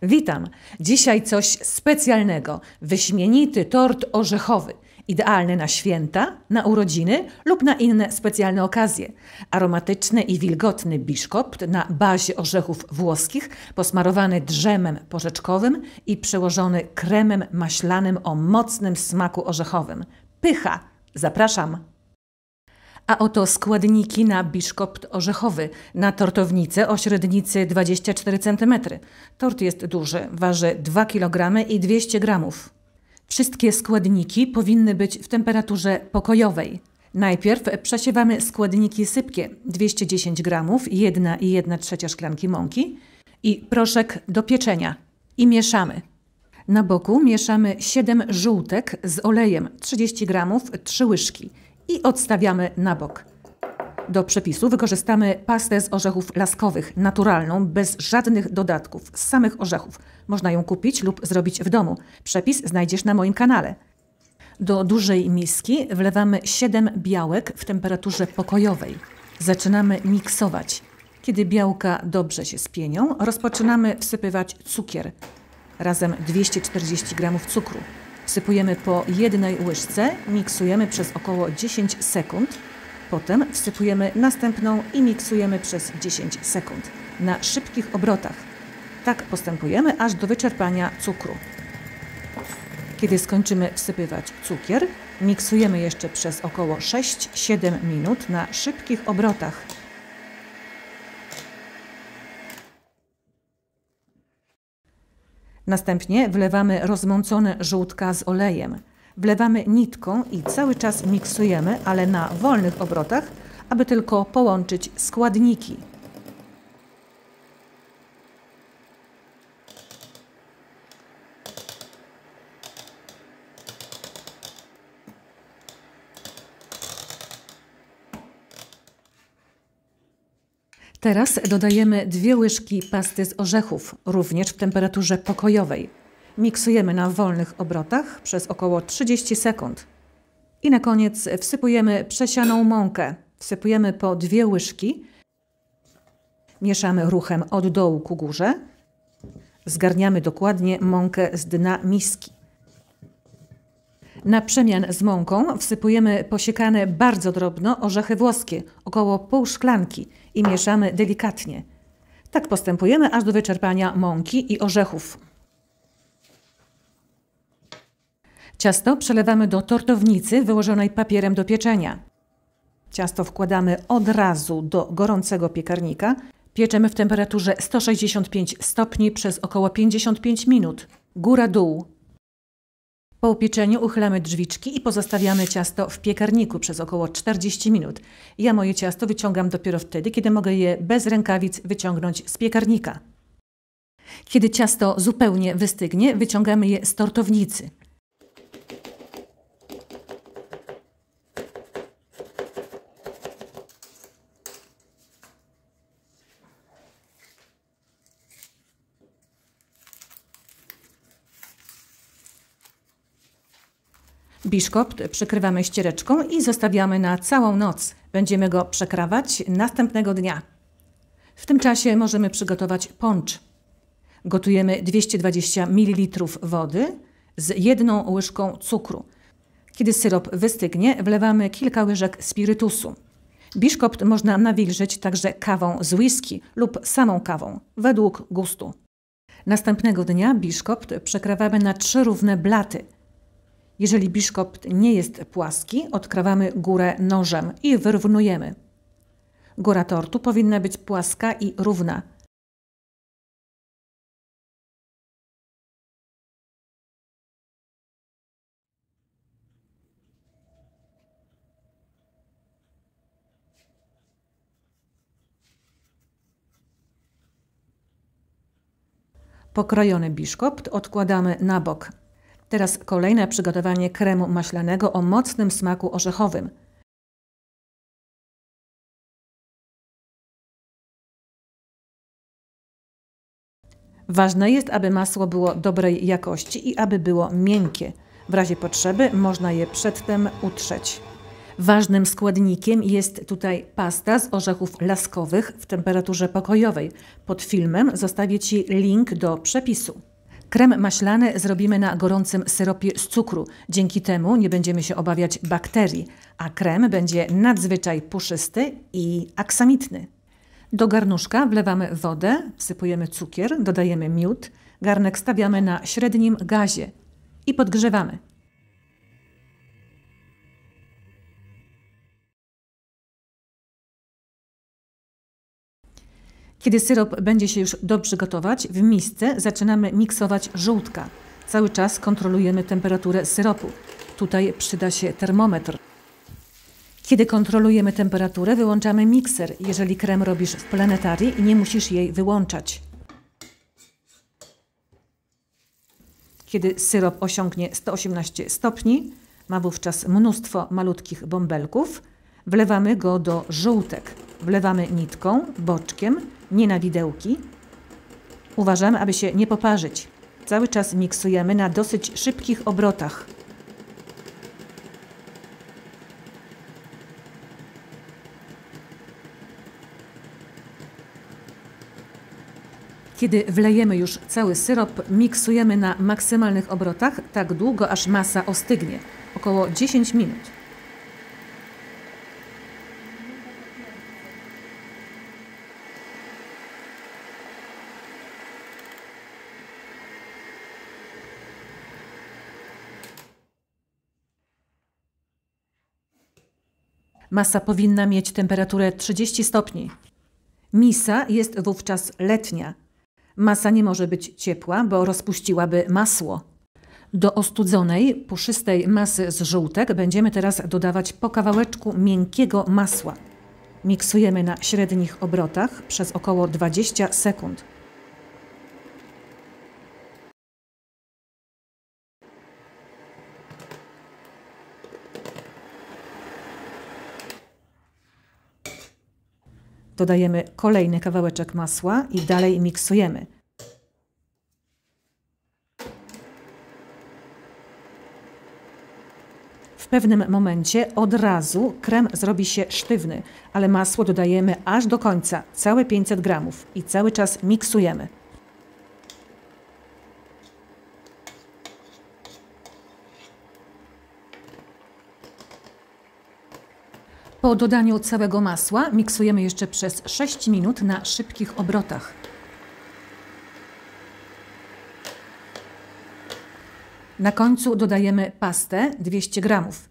Witam! Dzisiaj coś specjalnego. Wyśmienity tort orzechowy. Idealny na święta, na urodziny lub na inne specjalne okazje. Aromatyczny i wilgotny biszkopt na bazie orzechów włoskich, posmarowany drzemem porzeczkowym i przełożony kremem maślanym o mocnym smaku orzechowym. Pycha! Zapraszam! A oto składniki na biszkopt orzechowy, na tortownicę o średnicy 24 cm. Tort jest duży, waży 2 kg i 200 g. Wszystkie składniki powinny być w temperaturze pokojowej. Najpierw przesiewamy składniki sypkie, 210 g, 1,1 szklanki mąki i proszek do pieczenia. I mieszamy. Na boku mieszamy 7 żółtek z olejem, 30 g, 3 łyżki. I odstawiamy na bok. Do przepisu wykorzystamy pastę z orzechów laskowych, naturalną, bez żadnych dodatków, z samych orzechów. Można ją kupić lub zrobić w domu. Przepis znajdziesz na moim kanale. Do dużej miski wlewamy 7 białek w temperaturze pokojowej. Zaczynamy miksować. Kiedy białka dobrze się spienią, rozpoczynamy wsypywać cukier. Razem 240 g cukru. Wsypujemy po 1 łyżce, miksujemy przez około 10 sekund. Potem wsypujemy następną i miksujemy przez 10 sekund na szybkich obrotach. Tak postępujemy aż do wyczerpania cukru. Kiedy skończymy wsypywać cukier, miksujemy jeszcze przez około 6-7 minut na szybkich obrotach. Następnie wlewamy rozmącone żółtka z olejem. Wlewamy nitką i cały czas miksujemy, ale na wolnych obrotach, aby tylko połączyć składniki. Teraz dodajemy 2 łyżki pasty z orzechów, również w temperaturze pokojowej. Miksujemy na wolnych obrotach przez około 30 sekund. I na koniec wsypujemy przesianą mąkę. Wsypujemy po 2 łyżki. Mieszamy ruchem od dołu ku górze. Zgarniamy dokładnie mąkę z dna miski. Na przemian z mąką wsypujemy posiekane bardzo drobno orzechy włoskie, około pół szklanki i mieszamy delikatnie. Tak postępujemy aż do wyczerpania mąki i orzechów. Ciasto przelewamy do tortownicy wyłożonej papierem do pieczenia. Ciasto wkładamy od razu do gorącego piekarnika. Pieczemy w temperaturze 165 stopni przez około 55 minut. Góra-dół. Po upieczeniu uchylamy drzwiczki i pozostawiamy ciasto w piekarniku przez około 40 minut. Ja moje ciasto wyciągam dopiero wtedy, kiedy mogę je bez rękawic wyciągnąć z piekarnika. Kiedy ciasto zupełnie wystygnie, wyciągamy je z tortownicy. Biszkopt przykrywamy ściereczką i zostawiamy na całą noc. Będziemy go przekrawać następnego dnia. W tym czasie możemy przygotować poncz. Gotujemy 220 ml wody z 1 łyżką cukru. Kiedy syrop wystygnie, wlewamy kilka łyżek spirytusu. Biszkopt można nawilżyć także kawą z whisky lub samą kawą, według gustu. Następnego dnia biszkopt przekrawamy na 3 równe blaty. Jeżeli biszkopt nie jest płaski, odkrawamy górę nożem i wyrównujemy. Góra tortu powinna być płaska i równa. Pokrojony biszkopt odkładamy na bok. Teraz kolejne przygotowanie kremu maślanego o mocnym smaku orzechowym. Ważne jest, aby masło było dobrej jakości i aby było miękkie. W razie potrzeby można je przedtem utrzeć. Ważnym składnikiem jest tutaj pasta z orzechów laskowych w temperaturze pokojowej. Pod filmem zostawię Ci link do przepisu. Krem maślany zrobimy na gorącym syropie z cukru. Dzięki temu nie będziemy się obawiać bakterii, a krem będzie nadzwyczaj puszysty i aksamitny. Do garnuszka wlewamy wodę, wsypujemy cukier, dodajemy miód. Garnek stawiamy na średnim gazie i podgrzewamy. Kiedy syrop będzie się już dobrze gotować, w misce zaczynamy miksować żółtka. Cały czas kontrolujemy temperaturę syropu. Tutaj przyda się termometr. Kiedy kontrolujemy temperaturę, wyłączamy mikser, jeżeli krem robisz w planetarii i nie musisz jej wyłączać. Kiedy syrop osiągnie 118 stopni, ma wówczas mnóstwo malutkich bąbelków, wlewamy go do żółtek. Wlewamy nitką, boczkiem, nie na widełki. Uważamy, aby się nie poparzyć. Cały czas miksujemy na dosyć szybkich obrotach. Kiedy wlejemy już cały syrop, miksujemy na maksymalnych obrotach tak długo, aż masa ostygnie. Około 10 minut. Masa powinna mieć temperaturę 30 stopni. Misa jest wówczas letnia. Masa nie może być ciepła, bo rozpuściłaby masło. Do ostudzonej, puszystej masy z żółtek będziemy teraz dodawać po kawałeczku miękkiego masła. Miksujemy na średnich obrotach przez około 20 sekund. Dodajemy kolejny kawałeczek masła i dalej miksujemy. W pewnym momencie od razu krem zrobi się sztywny, ale masło dodajemy aż do końca, całe 500 gramów i cały czas miksujemy. Po dodaniu całego masła miksujemy jeszcze przez 6 minut na szybkich obrotach. Na końcu dodajemy pastę 200 gramów.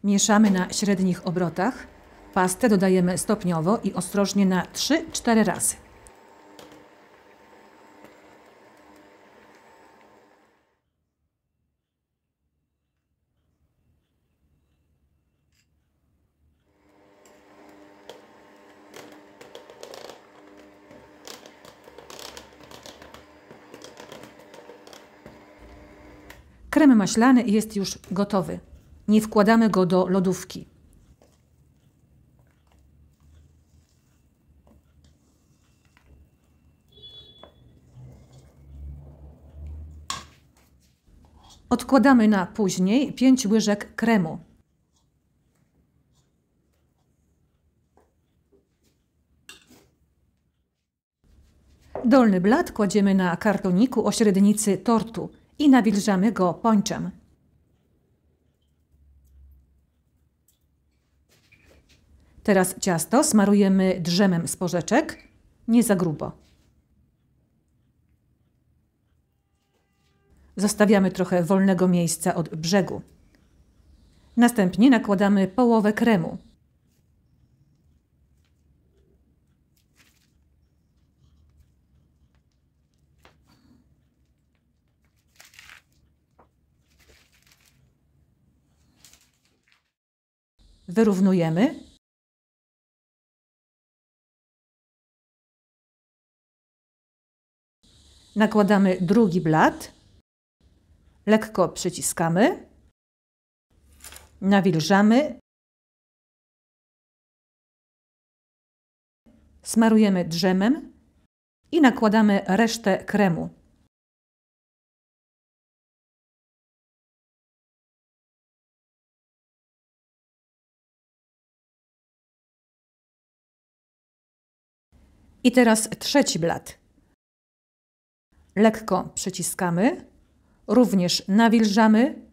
Mieszamy na średnich obrotach. Pastę dodajemy stopniowo i ostrożnie na 3-4 razy. Krem maślany jest już gotowy. Nie wkładamy go do lodówki. Odkładamy na później 5 łyżek kremu. Dolny blat kładziemy na kartoniku o średnicy tortu i nawilżamy go pończem. Teraz ciasto smarujemy drzemem z porzeczek, nie za grubo. Zostawiamy trochę wolnego miejsca od brzegu. Następnie nakładamy połowę kremu. Wyrównujemy. Nakładamy drugi blat. Lekko przyciskamy. Nawilżamy. Smarujemy drzemem i nakładamy resztę kremu. I teraz trzeci blat. Lekko przyciskamy, również nawilżamy.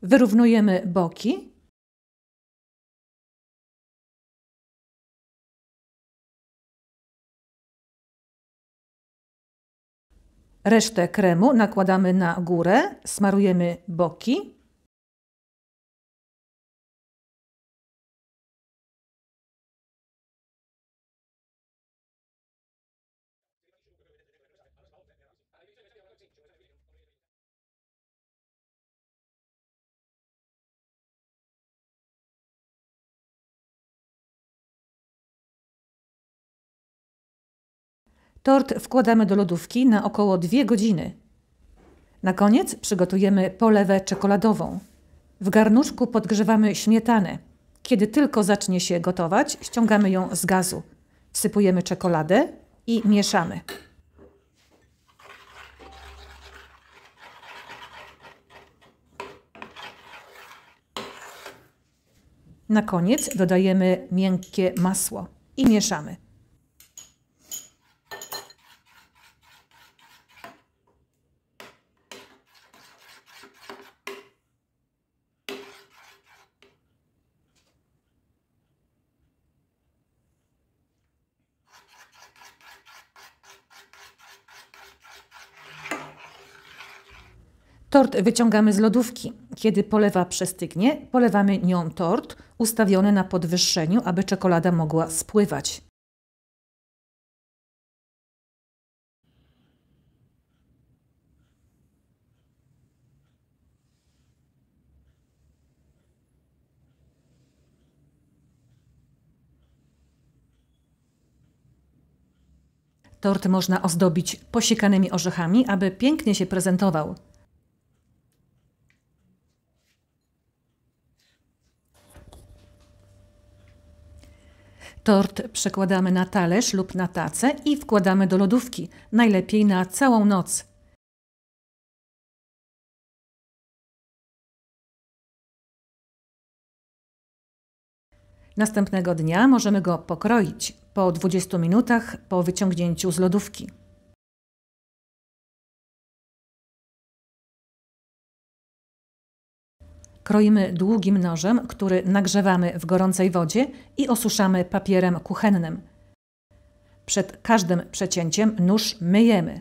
Wyrównujemy boki. Resztę kremu nakładamy na górę, smarujemy boki. Tort wkładamy do lodówki na około 2 godziny. Na koniec przygotujemy polewę czekoladową. W garnuszku podgrzewamy śmietanę. Kiedy tylko zacznie się gotować, ściągamy ją z gazu. Wsypujemy czekoladę i mieszamy. Na koniec dodajemy miękkie masło i mieszamy. Tort wyciągamy z lodówki. Kiedy polewa przestygnie, polewamy nią tort ustawiony na podwyższeniu, aby czekolada mogła spływać. Tort można ozdobić posiekanymi orzechami, aby pięknie się prezentował. Tort przekładamy na talerz lub na tacę i wkładamy do lodówki, najlepiej na całą noc. Następnego dnia możemy go pokroić po 20 minutach po wyciągnięciu z lodówki. Kroimy długim nożem, który nagrzewamy w gorącej wodzie i osuszamy papierem kuchennym. Przed każdym przecięciem nóż myjemy.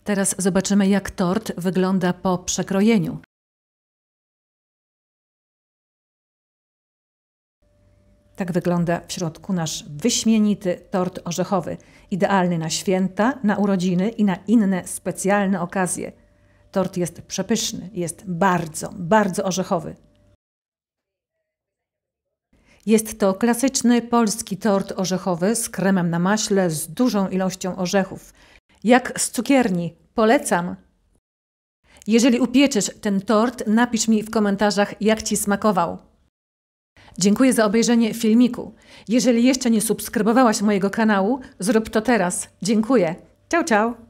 Teraz zobaczymy, jak tort wygląda po przekrojeniu. Tak wygląda w środku nasz wyśmienity tort orzechowy, idealny na święta, na urodziny i na inne specjalne okazje. Tort jest przepyszny, jest bardzo, bardzo orzechowy. Jest to klasyczny polski tort orzechowy z kremem na maśle, z dużą ilością orzechów. Jak z cukierni. Polecam! Jeżeli upieczysz ten tort, napisz mi w komentarzach, jak Ci smakował. Dziękuję za obejrzenie filmiku. Jeżeli jeszcze nie subskrybowałaś mojego kanału, zrób to teraz. Dziękuję. Ciao, ciao!